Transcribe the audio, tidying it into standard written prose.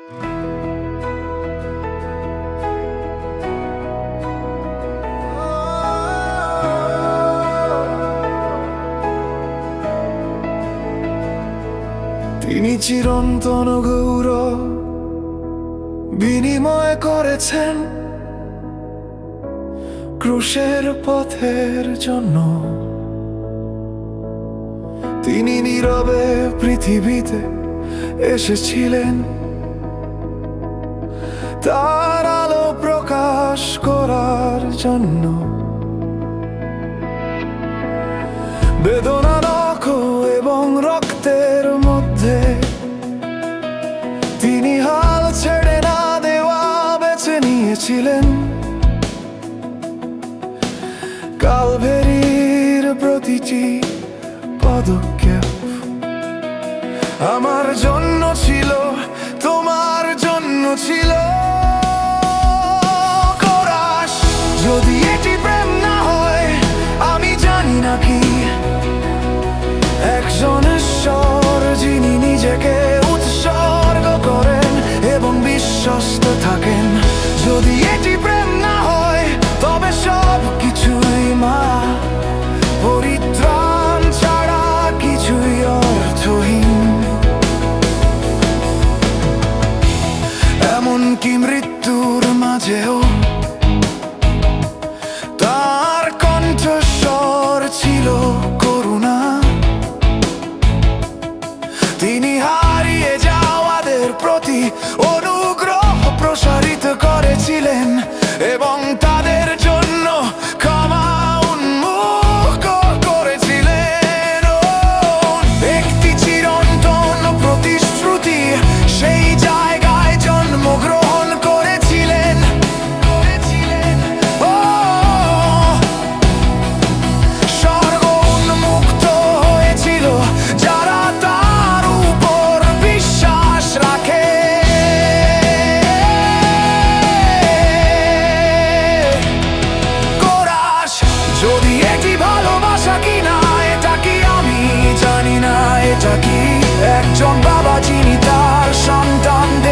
তিনি চিরন্তন গৌরব বিনিময় করেছেন ক্রুশের পথের জন্য। তিনি নীরবে পৃথিবীতে এসেছিলেন তার আলো প্রকাশ করার জন্য। বেদনা দুঃখ এবং রক্তের মধ্যে তিনি হাল ছেড়ে না দেওয়া বেছে নিয়েছিলেন। কালভেরির প্রতিটি পদক্ষেপ আমার জন্য ছিল, তোমার জন্য ছিল। কোরাস, যদি এটি প্রেম না হয় আমি জানি না কি। একজন ঈশ্বর যিনি নিজেকে উৎসর্গ করেন এবং বিশ্বস্ত থাকেন। যদি এটি প্রেম না হয় তবে সব কিছুই মা, পরিত্রাণ ছাড়া কিছুই অর্থহীন। এমনকি মৃত্যুর মাঝেও তার কণ্ঠস্বর ছিল করুণা। তিনি হারিয়ে যাওয়াদের প্রতি অনুগ্রহ প্রসারিত করেছিলেন এবং তাদের জন্য ক্ষমা উন্মুখ করেছিলেন। একটি চিরন্তন প্রতিশ্রুতি সেই জায়গায় জন্মগ্রহণ করেছিলেন। স্বর্গ উন্মুক্ত হয়েছিল যারা তার উপর বিশ্বাস রাখে। কোরাস, যদি এটি ভালোবাসা কিনা এটা কি আমি জানি না। এটা কি একজন বাবা যিনি তার সন্তানদের